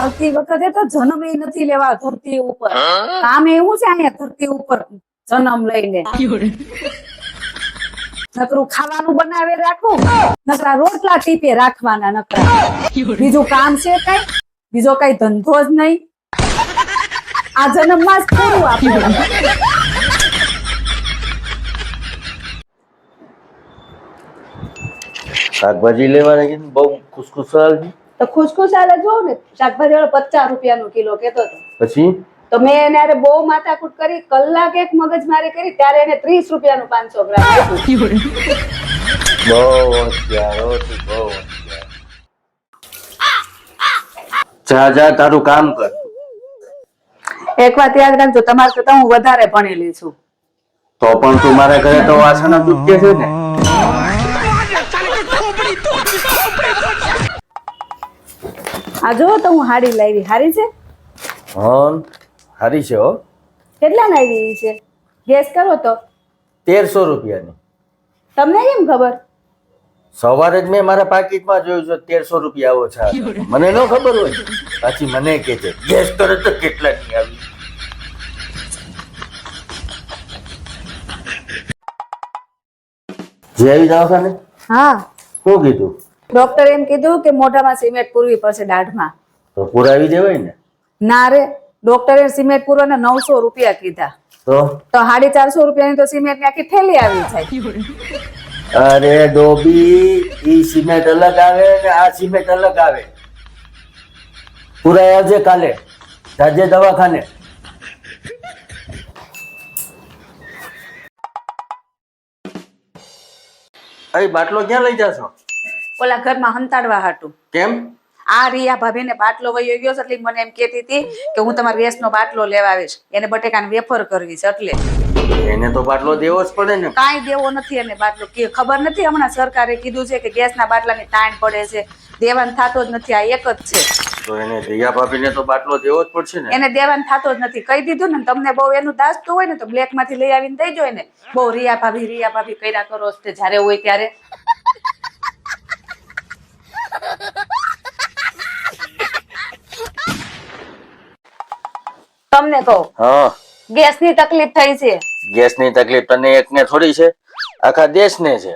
આવતી વખતે તો જન્મ નથી લેવા ધરતી ઉપર. કામ એવું છે અહીંયા ધરતી ઉપર જન્મ લઈને. નકરું ખાવાનું બનાવે રાખવું, નકરા રોટલા ટીપે રાખવાના નકરા. બીજું કામ છે કઈ? બીજો કઈ ધંધો જ નહીં. આ જન્મમાં જ પૂરું આપણું. શાકભાજી લેવાના કે બહુ ખુશખુશાલ છે. તો ખુશખુશાલ જ જોઉં ને. શાકભાજી વાળો 50 રૂપિયાનો કિલો કેતો હતો. પછી તો મેં એને અરે બહુ માથાકૂટ કરી, કલાક એક મગજમારી કરી, ત્યારે એને 30 રૂપિયાનું 500 ગ્રામ આપ્યું. બહુ હોશિયાર હો તું, બહુ હોશિયાર. જા જા તારું કામ કર. એક વાત યાદ રાખજો, તમારે કરતા હું વધારે ભણેલી છું. તો પણ તું મારા ઘરે તો વાસણ દૂધકે છે ને. આ જો તો હું હાડી લાવી. હારી છે? હા હારી છે હો. કેટલા લાવી છે? ગેસ કરો તો. 1300 રૂપિયાની. તમને કેમ ખબર? સવારે જ મેં મારા પાકીટમાં જોયું છે 1300 રૂપિયા આવો છે. મને ન ખબર હોય, પાછી મને કે છે ગેસ કરે તો કેટલા ની આવી. જે આવી દવાખાને હા, શું કીધું? ડોક્ટર એમ કીધું કે મોઢામાં સિમેન્ટ પૂરવી પડશે દાઢમાં. તો પુરાવી દેવાય ને. ના રે, ડોક્ટરે સિમેન્ટ પૂરવાના 900 રૂપિયા કીધા. તો 450 રૂપિયાની તો સિમેન્ટ ની આખી થેલી આવી જાય. અરે ડોબી, ઈ સિમેન્ટ અલગ આવે ને આ સિમેન્ટ અલગ આવે. પુરાઈ આવજે કાલે, જાજે દવાખાને. અરે બાટલો ક્યાં લઈ જાશો? ઓલા ઘરમાં હંતાડવા હાટું. કેમ? આ રિયા ભાભીને બાટલો વયો ગયો છે એટલે મને એમ કહેતી હતી કે હું તમારા ગેસનો બાટલો લેવા આવીશ. એને બટેકાની વેફર કરવી છે એટલે. એને તો બાટલો દેવો જ પડે ને. કાંઈ દેવો નથી એને બાટલો. કે ખબર નથી હમણાં સરકારે કીધું છે કે ગેસના બાટલાની તાણ પડે છે, દેવાન થતો જ નથી. આ એક જ છે. તો એને દયા ભાભીને તો બાટલો દેવો જ પડશે ને. એને દેવાન થતો જ નથી. કહી દીધું ને. તમને બહુ એનું દાસતું હોય ને તો બ્લેક માંથી લઈ આવીને દઈ જો ને. બહુ રિયા ભાભી કર્યા કરો છો જયારે હોય ત્યારે. તમને કહો, હા, ગેસની તકલીફ થઈ છે. ગેસની તકલીફ તને એકને થોડી છે, આખા દેશને છે.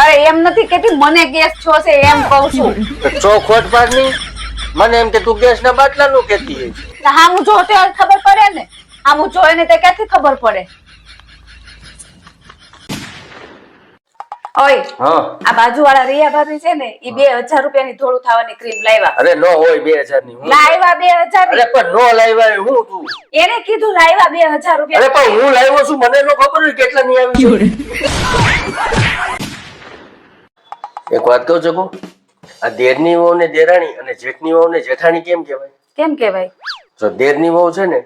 અરે એમ નથી કેતી મને ગેસ છો છે એમ કહું છું. તો ચોખવટ પાડની. મને એમ કે તું ગેસના બાટલાનું કહેતી હોય. હા હું જોતે ખબર પડે ને. હા હું જોઈ ને તે ક્યાંથી ખબર પડે? ઓય હા, આ બાજુવાળા રિયા ભાભી છે ને, ઈ 2000 રૂપિયાની ધોળું થવાની ક્રીમ લાવ્યા. અરે નો હોય 2000 ની. લાવ્યા 2000 અરે પણ નો લાવ્યા હું તું. એને કીધું લાવ્યા 2000 રૂપિયા. અરે પણ હું લાવ્યો છું, મને નો ખબર હોય કેટલા ની આવી. એક વાત કહું છું, આ દેરની વહુ ને દેરાણી અને જેઠની વહુ ને જેઠાણી કેમ કહેવાય? કેમ કહેવાય? જો દેરની વહુ છે ને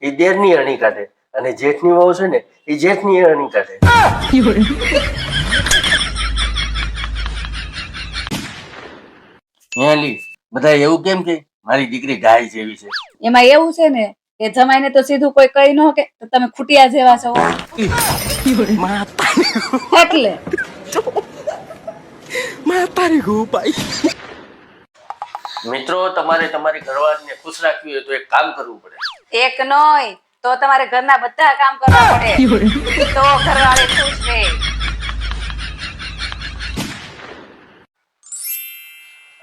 એ દેરની અણી કાઢે અને જેઠની વહુ છે ને એ જેઠની અણી કાઢે. હેલી બધા એવું કેમ કે મારી દીકરી ગાય જેવી છે? એમાં એવું છે ને કે જમાઈને તો સીધું કોઈ કઈ ન કે તમે ખૂટિયા જેવા છો એટલે. મિત્રો, તમારે તમારી ઘરવાળીને ખુશ રાખવી હોય તો એક કામ કરવું પડે. એક નોય તો તમારે ઘરના બધા કામ કરવા પડે તો ઘરવાળી ખુશ રહે.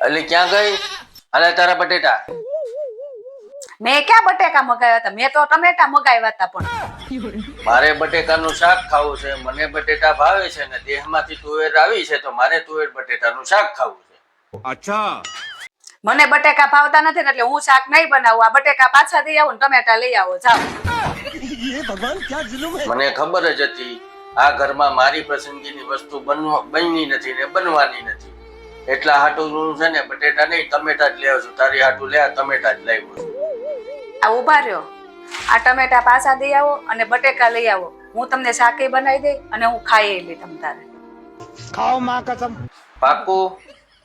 એટલે ક્યાં ગઈ? અલે તારા બટેટા. મેં ક્યાં બટેકા મગાવ્યા હતા? મેં તો ટમેટા મગાવ્યા હતા. પણ મારે બટેકાનું શાક ખાવું છે, મને બટેટા ભાવે છે ને દેહમાંથી તુવેર આવી છે તો મારે તુવેર બટેટાનું શાક ખાવું છે. અચ્છા, મને બટેકા ભાવતા નથી ને એટલે હું શાક નહીં બનાવું. આ બટેકા પાછા દઈ આવો ને ટમેટા લઈ આવો. જાઓ. મને ખબર જ હતી આ ઘરમાં મારી પસંદગીની વસ્તુ બની નથી ને બનવાની નથી. એટલા હાટું હું છે ને બટેટા નહીં ટમેટા જ લેવું છું. તારી હાટું લે ટમેટા જ લાવ્યો છું. આ ઉભા રહ્યો. આ ટમેટા પાછા દઈ આવો અને બટેકા લઈ આવો. હું તમને શાકે બનાવી દઈ અને હું ખાઈ લઈ. તમ તારે ખાઓ માં કસમ. પાકું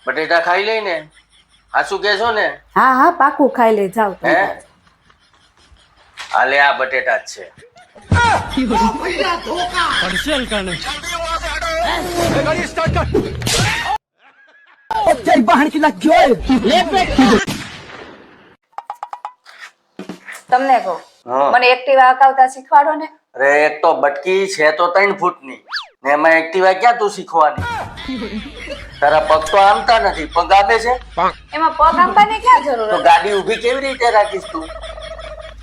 બટેટા ખાઈ લઈ ને? આ શું કેશો ને? હા હા પાકું ખાઈ લઈ. જાઓ. હે હાલે આ બટેટા જ છે. પડશે કાને ગાડી સ્ટાર્ટ કર. તમને કહું, હા. મને એક્ટિવા હકાવતા શીખવાડો ને. અરે એક તો બટકી છે તો 3 ફૂટની ને એમાં એક્ટિવા ક્યાં તું શીખવાની? તારા પગ તો આમતા નથી, પગ આપે છે એમાં પગ આંબાની ક્યાં જરૂર તો હતી? ગાડી ઊભી કેવી રીતે રાખીશ તું?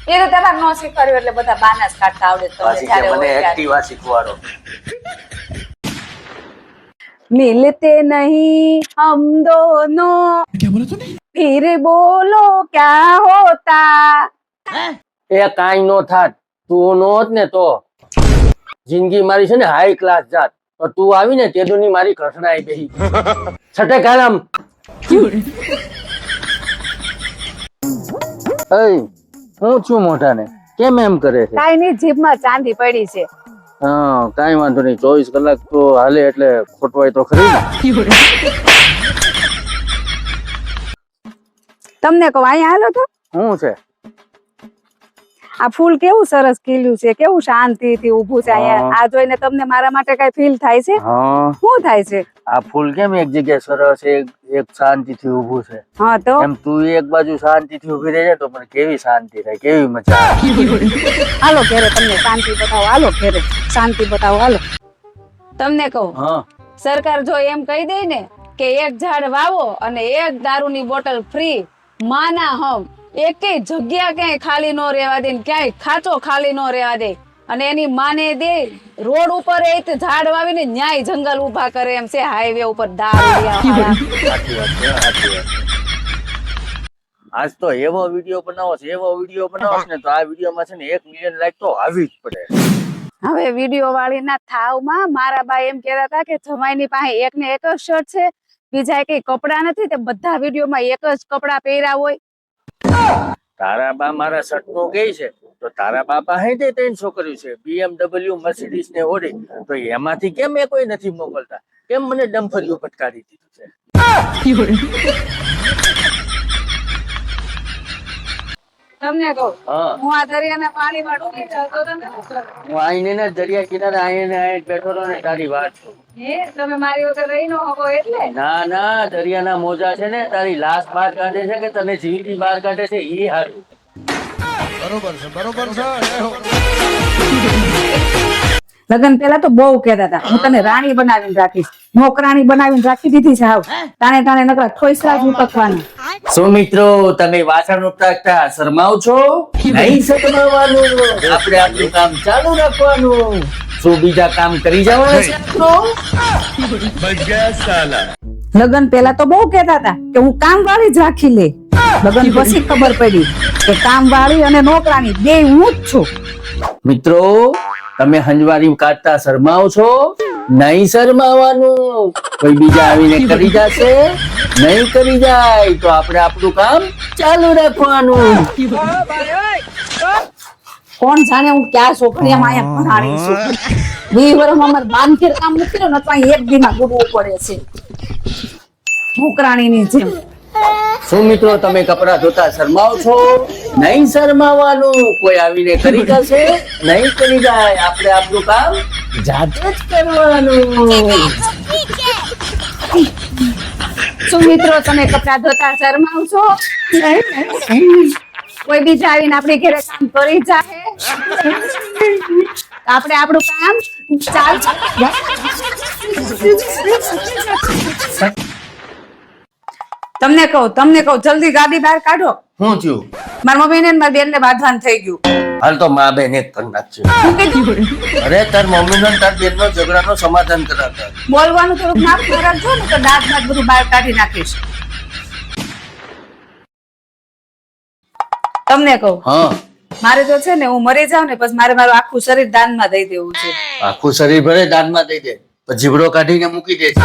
એ તો તમારે ન શીખવાડ્યું એટલે બધા બાના જ કાઢતા આવડે તમને પાછી કે જ્યારે મને હોય ત્યારે. એક્ટિવા શીખવાડો. मिलते नहीं हम दोनों फिर बोलो क्या होता. એ કાંઈ નો થાત, તું નો હોત ને તો જિંદગી મારી છે ને હાઈ ક્લાસ જાત, તો તું આવી ને તે દુની મારી કસણાઈ બેહી છટે કાળામ. એય હું છું મોઢાને કેમ એમ કરે છે? કાઈ ની જીભમાં ચાંદી પડી છે. હા કાંઈ વાંધો નહીં, 24 કલાક તો હાલે એટલે ખોટવાય તો ખરી ને. તમને કહું, અહીંયા હાલો તો. શું છે? આ ફૂલ કેવું સરસ ખીલ્યું છે, કેવું શાંતિથી ઊભું છે અહીંયા. આ જોઈને તમને મારા માટે કઈ ફીલ થાય છે? હા શું થાય છે? આ ફૂલ કેમ એક જગ્યાએ સરસ એક શાંતિથી ઊભું છે? હા તો એમ તું એક બાજુ શાંતિથી ઊભી રહી જાય તો મને કેવી શાંતિ થાય, કેવી મજા આવે. હાલો ઘેરે, તમને શાંતિ બતાવો. હાલો ઘેરે, શાંતિ બતાવો. હાલો. તમને કહું, હા સરકાર જો એમ કહી દે ને કે એક ઝાડ વાવો અને એક દારૂની બોટલ ફ્રી, માના હમ એકેય જગ્યા ક્યાંય ખાલી નો રહેવા દે, ને ક્યાંય ખાચો ખાલી નો રહેવા દે, અને એની માને દે રોડ ઉપર એ રીતે ઝાડ વાવીને ન્યાય જંગલ ઉભા કરે એમ છે, હાઈવે ઉપર દારૂડિયા. સાચી વાત છે, સાચી વાત છે. આજ તો એવો વિડીયો બનાવો છે, એવો વિડીયો બનાવો છે ને તો આ વિડીયોમાં છે ને 1 મિલિયન લાઈક તો આવી જ પડે. હવે વિડીયો વાળી ના થાવમાં મારા બા એમ કહેતા હતા કે જમાઈની પાસે એક ને એક જ શર્ટ છે, બીજા કઈ કપડા નથી, તે બધા વિડીયોમાં એક જ કપડા પહેર્યા હોય. તારા બા મારા સટનો કે છે તો તારા બા પાસે તે 3 છોકરીઓ છે, BMW, મર્સિડીઝ ને ઓડી, તો એમાંથી કેમ એ કોઈ નથી મોકલતા? કેમ મને ડમ્ફરિયું પટકારી દીધું છે? તમને કહું, હા હું આ દરિયાના પાણીમાં ડૂબી જાઉં તો તમે શું કરો? હું આઈને ને દરિયા કિનારે આઈને બેઠો રહો ને તારી વાત છું. તમે મારી વગર રહી ન શકો એટલે. ના ના, દરિયાના મોજા છે ને તારી લાશ બહાર કાઢે છે કે તને જીવતી બહાર કાઢે છે એ હારું. બરોબર છે, બરોબર છે. જય હો. લગન પેલા તો બહુ કહેતા હતા હું તને રાણી બનાવીને રાખીશ, નોકરાણી બનાવીને રાખી દીધી છે. હાવ તાણે તાણે નકરા ઠોઈસરા જ ઉતકવાના. શું મિત્રો તમે વાસણ ઉટકતા શરમાવ છો? નહીં શરમાવાનું, આપણે આપણું કામ ચાલુ રાખવાનું. શું બીજા કામ કરી જવાના છે આપણો? બચ ગયા સાલા. લગન પેલા તો બહુ કહેતા હતા કે હું કામ વાળી જ રાખી લે. લગન પછી ખબર પડી કે કામ વાળી અને નોકરાણી બે હું જ છું. મિત્રો તમે હંજવારી કાઢતા શરમાવ છો? નહીં શરમાવાનું, કોઈ બીજા આવીને કરી જશે, નહીં કરી જાય તો આપણે આપણું કામ ચાલુ રાખવાનું. કોણ જાણે હું ક્યાં છોકરીઓમાં અહીંયા ભણાણી છું. 2 વર્ષમાં અમારે બાંધેર કામ નથી કર્યું ને તો અહીં એક દીમાં ગુડવું પડે છે નોકરાણીની જેમ. શું મિત્રો તમે કપડા ધોતા શરમાવ છો? નહીં શરમાવાનું, કોઈ આવીને કરી જશે, નહીં કરી જાય, આપણે આપણું કામ જાતે જ કરવાનું. શું મિત્રો તમે કપડા ધોતા શરમાવ છો? કોઈ બીજા આવીને આપણી ઘરે કામ કરી જાય, આપણે આપણું કામ તમને કહું જલ્દી ગાડી બહાર કાઢો. શું થયું? મારા મમ્મી ને મારી બેન ને બાંધવાનું થઈ ગયું. હાલ તો મા બેન એક કરી નાખશે. અરે તાર મમ્મી નો તાર બેન નો ઝઘડાનો સમાધાન કરાતા. બોલવાનું થોડુંક માફ રાખજો ને તો દાંત બાદ બધું બહાર કાઢી નાખીશ. તમને કહું, હા મારે તો છે ને હું મરી જાઉં ને પછી મારે મારું આખું શરીર દાનમાં દઈ દેવું છે. આખું શરીર ભરે દાનમાં દઈ દે, પછી જીભડો કાઢીને મૂકી દે છે.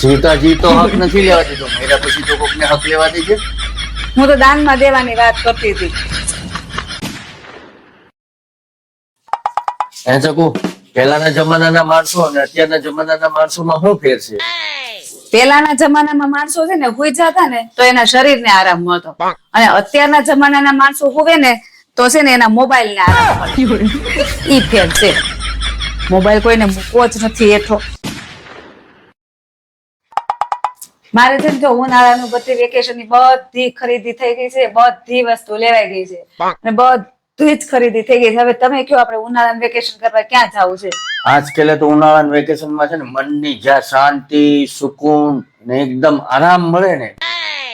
જીવતા જીવતો હક નથી લેવા દીધો, મહિના પછી તો કોકને હક લેવા દેજે. હું તો દાનમાં દેવાની વાત કરતી હતી. એ ચકુ, પહેલાના જમાનાના માણસો અને અત્યારના જમાનાના માણસોમાં શું ફેર છે? પેલાના જમાનામાં માણસો છે ને હુઈ જતા ને તો એના શરીરને આરામ મળતો, અને અત્યારના જમાનાના માણસો હુવે ને તો છે ને એના મોબાઈલ ને આરામ મળે. ઈ ફેર છે. મોબાઈલ કોઈને મૂકવો જ નથી એઠો. મારે છે ને જો ઉનાળાનું બધી વેકેશન ની બધી ખરીદી થઈ ગઈ છે, બધી વસ્તુ લેવાઈ ગઈ છે અને બધી જ ખરીદી થઈ ગઈ છે. હવે તમે કયો આપણે ઉનાળાનું વેકેશન કરવા ક્યાં જવું છે? આજકાલ તો ઉનાળાના વેકેશન માં છે ને મનની જ્યાં શાંતિ સુકૂન ને એકદમ આરામ મળે ને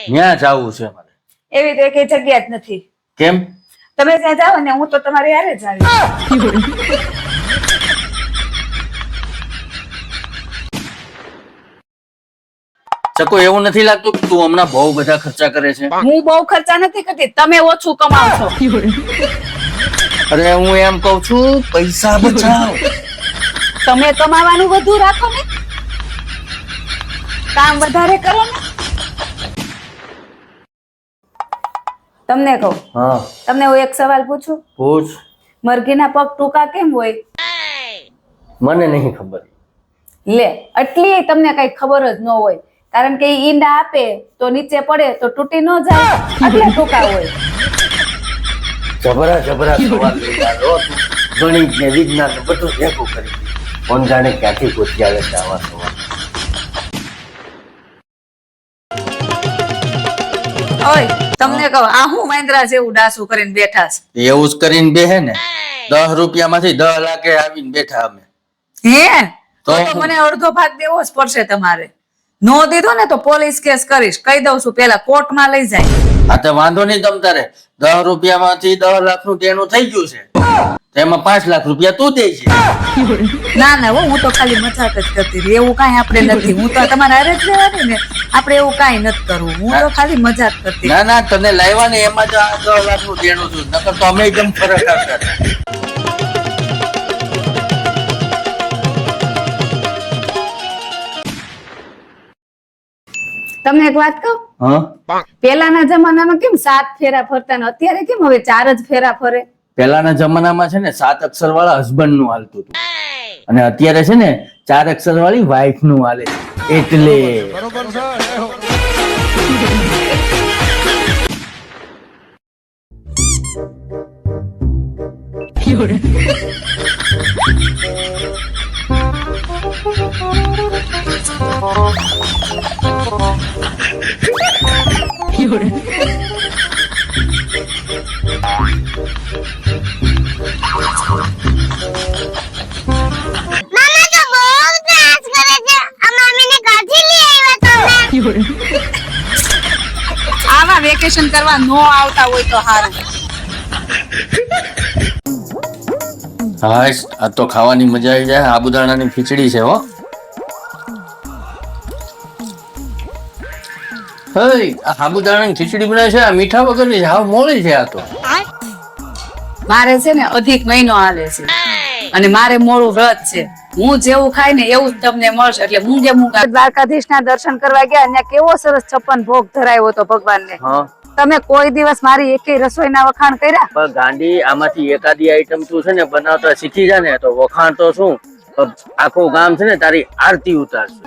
ત્યાં જવું છે મારે. એવી તો કઈ જગ્યા જ નથી. કેમ? તમે ત્યાં જાઓ ને હું તો તમારી હારે જ આવીશ. ચકો એવું નથી લાગતું કે તું હમણાં બહુ બધા ખર્ચા કરે છે? હું બહુ ખર્ચા નથી કરતી, તમે ઓછું કમાવ છો. અરે હું એમ કઉ છું પૈસા બચાવ. તમે કમાવાનું વધુ રાખો ને, કામ વધારે કરો ને. તમને કહું, હા તમને હું એક સવાલ પૂછું? પૂછ. મરઘીના પગ ટૂંકા કેમ હોય? મને નહીં ખબર. લે, એટલી તમને કઈ ખબર જ ન હોય. કારણ કે ઈ ઈંડા આપે તો નીચે પડે તો તૂટી ન જાય, એટલે ટૂંકા હોય. જબરા સવાલ લઈને આવ્યો તું. ગણિત ને વિજ્ઞાન ને બધું ભેગું કરી દીધું. કોણ જાણે ક્યાંથી પૂછી આવે છે આવા સવાલ. ઓય તમને કહું, આ હું વાંદરા જેવું ડાસું કરીને બેઠા છે? એવું જ કરીને બેહે ને. 10 રૂપિયામાંથી 10 લાખે આવીને બેઠા અમે. હે તો તો મને અડધો ભાગ દેવો જ પડશે તમારે. નો દીધો ને તો પોલીસ કેસ કરીશ, કહી દઉં છું, પેલા કોર્ટમાં લઈ જાય. આ તો વાંધો નહીં તમ તારે. 10 રૂપિયામાંથી 10 લાખનું દેણું થઈ ગયું છે. તેમાં 5 લાખ રૂપિયા તું દે છે. ના ના હું તો ખાલી મજાક જ કરતી હતી. એવું કાંઈ આપણે નથી. હું તો તમારે હારે જ રહેવાની ને, આપણે એવું કાંઈ નથી કરવું. હું તો ખાલી મજાક કરતી. ના ના તને લાવ્યા ને એમાં જ આ 10 લાખનું દેણું છું. નકર તો અમે એકદમ ફરક આવતા હતા. તમને એક વાત કહું, હા પેલાના જમાનામાં કેમ 7 ફેરા ફરતા ને અત્યારે કેમ હવે 4 જ ફેરા ફરે? પેલાના જમાનામાં છે ને 7 અક્ષર વાળા હસબન્ડ નું હાલતું હતું અને અત્યારે છે ને 4 અક્ષર વાળી વાઈફ નું હાલે છે. એટલે બરોબર છે જય હો. આવા વેકેશન કરવા નો આવતા હોય તો સારું. હાશ આ તો ખાવાની મજા આવી જાય. સાબુદાણાની ખીચડી છે હો. હે આ સાબુદાણાની ખીચડી બનાવે છે, આ મીઠા વગરની છે, હાવ મોળી છે આ તો. મારે છે ને અધિક મહિનો હાલે છે અને મારે મોડું વ્રત છે. હું જેવું ખાય ને એવું જ તમને મળશે. એટલે મૂંગે મૂંગા દ્વારકાધીશ ના દર્શન કરવા ગયા, ત્યાં કેવો સરસ 56 ભોગ ધરાયો હતો ભગવાનને. હા તમે કોઈ દિવસ મારી એકેય રસોઈના વખાણ કર્યા? પણ ગાંડી આમાંથી એકાદી આઈટમ તું છે ને બનાવતા શીખી જા ને તો વખાણ તો શું આખું ગામ છે ને તારી આરતી ઉતારશે.